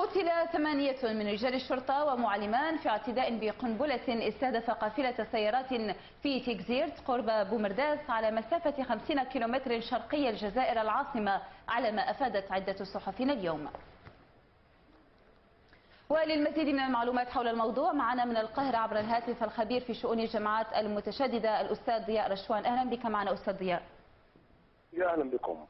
قتل 8 من رجال الشرطة ومعلمان في اعتداء بقنبلة استهدف قافلة سيارات في تيكزيرت قرب بومرداس على مسافة 50 كيلومتر شرقي الجزائر العاصمة، على ما أفادت عدة صحفين اليوم. وللمزيد من المعلومات حول الموضوع معنا من القاهرة عبر الهاتف الخبير في شؤون الجماعات المتشددة الأستاذ ضياء رشوان. أهلا بك معنا أستاذ ضياء. يا أهلا بكم.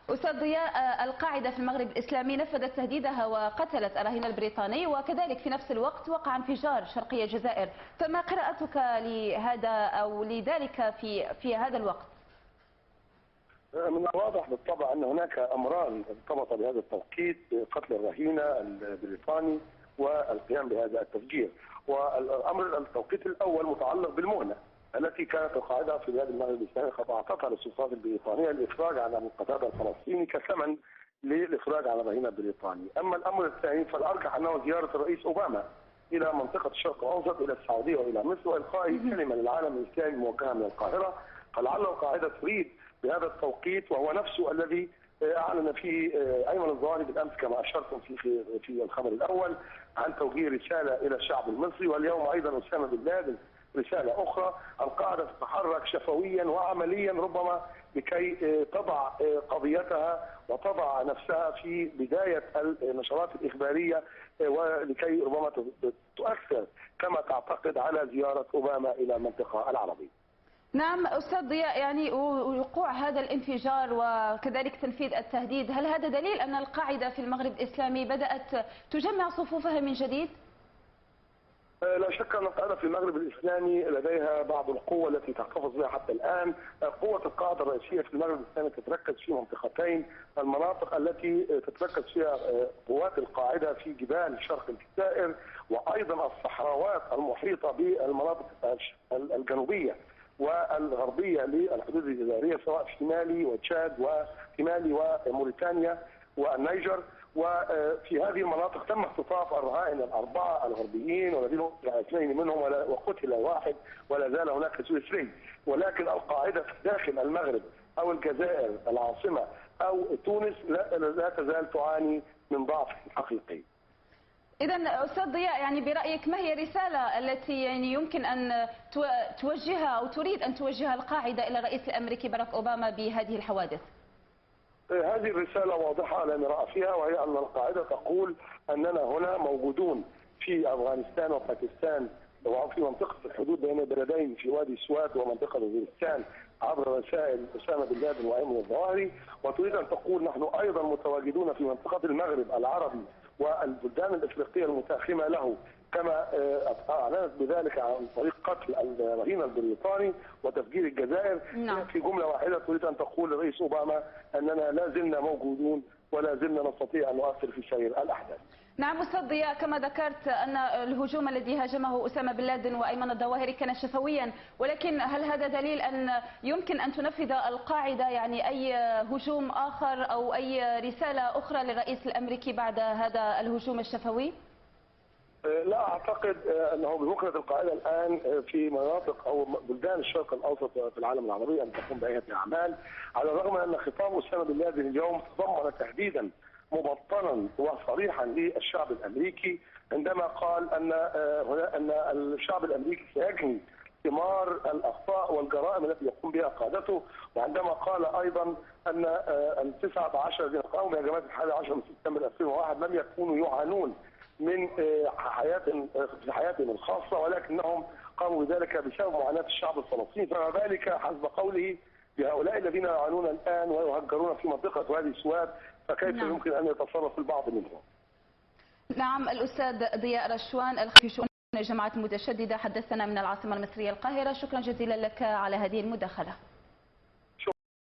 أستاذ ضياء، القاعدة في المغرب الإسلامي نفذت تهديدها وقتلت الرهين البريطاني، وكذلك في نفس الوقت وقع انفجار شرقي الجزائر، فما قراءتك لهذا أو لذلك في هذا الوقت؟ من الواضح بالطبع أن هناك أمران ارتبط بهذا التوقيت: قتل الرهينة البريطاني والقيام بهذا التفجير. والأمر التوقيت الأول متعلق بالمهلة التي كانت القاعدة في بلاد المغرب الإسلامي قد أعطتها للسلطات البريطانية للإفراج عن القتادة الفلسطيني كثمن للإفراج عن الرهينة البريطاني. أما الأمر الثاني فالأرجح أنه زيارة الرئيس أوباما إلى منطقة الشرق الأوسط، إلى السعودية وإلى مصر، وإلقاء كلمة للعالم الإسلامي موجهة من القاهرة. فلعل القاعدة تريد بهذا التوقيت، وهو نفسه الذي أعلن فيه أيمن الظواهري بالأمس كما أشرتم في الخبر الأول عن توجيه رسالة إلى الشعب المصري، واليوم أيضا أسامة بن لادن رسالة أخرى. القاعدة تتحرك شفويا وعمليا ربما لكي تضع قضيتها وتضع نفسها في بداية النشرات الإخبارية، ولكي ربما تؤثر كما تعتقد على زيارة أوباما إلى المنطقة العربية. نعم أستاذ ضياء، يعني وقوع هذا الانفجار وكذلك تنفيذ التهديد، هل هذا دليل أن القاعدة في المغرب الإسلامي بدأت تجمع صفوفها من جديد؟ لا شك أن القاعدة في المغرب الإسلامي لديها بعض القوة التي تحتفظ بها حتى الآن. قوة القاعدة الرئيسية في المغرب الإسلامي تتركز في منطقتين: المناطق التي تتركز فيها قوات القاعدة في جبال شرق الجزائر، وأيضا الصحراوات المحيطة بالمناطق الجنوبية والغربية للحدود الجزائرية، سواء في مالي وتشاد وفي مالي وموريتانيا والنيجر. وفي هذه المناطق تم اختطاف الرهائن الأربعة الغربيين، والذين اثنين منهم وقتل واحد، ولا زال هناك سويسري. ولكن القاعدة داخل المغرب أو الجزائر العاصمة أو تونس لا تزال تعاني من ضعف حقيقي. إذا أستاذ ضياء، يعني برأيك ما هي الرسالة التي يعني يمكن أن توجهها أو تريد أن توجهها القاعدة إلى الرئيس الأمريكي باراك أوباما بهذه الحوادث؟ هذه الرسالة واضحة لا مراء فيها، وهي أن القاعدة تقول أننا هنا موجودون في أفغانستان وباكستان وفي منطقة الحدود بين البلدين في وادي سوات ومنطقة وزيرستان عبر رسائل أسامة بن لادن وأيمن الظواهري، وتريد أن تقول نحن أيضا متواجدون في منطقة المغرب العربي والبلدان الإفريقية المتاخمة له، كما أعلنت بذلك عن طريق قتل الرهين البريطاني وتفجير الجزائر. نعم. في جملة واحدة تريد أن تقول للرئيس أوباما أننا لا زلنا موجودون ولا زلنا نستطيع أن نؤثر في سير الأحداث. نعم أستاذ ضياء، كما ذكرت أن الهجوم الذي هاجمه أسامة بن لادن وأيمن الظواهري كان شفويا، ولكن هل هذا دليل أن يمكن أن تنفذ القاعدة يعني أي هجوم آخر أو أي رسالة أخرى للرئيس الأمريكي بعد هذا الهجوم الشفوي؟ لا أعتقد أنه بمكنة القاعدة الآن في مناطق أو بلدان الشرق الأوسط في العالم العربي أن تقوم بأي أعمال، على الرغم أن خطاب أسامة بن لادن اليوم تضمن تهديدا مبطنا وصريحا للشعب الأمريكي، عندما قال أن الشعب الأمريكي سيجني ثمار الأخطاء والجرائم التي يقوم بها قادته، وعندما قال أيضا أن ال19 الذين قاموا بهجمات 11 من سبتمبر 2001 لم يكونوا يعانون من حياتهم الخاصة، ولكنهم قاموا بذلك بسبب معاناة الشعب الفلسطيني. فما بالك حسب قوله بهؤلاء الذين يعانون الآن ويهجرون في منطقة وادي سوات، فكيف يمكن أن يتصرف البعض منهم؟ نعم الأستاذ ضياء رشوان في شؤون الجماعات المتشددة حدثنا من العاصمة المصرية القاهرة، شكرا جزيلا لك على هذه المداخلة.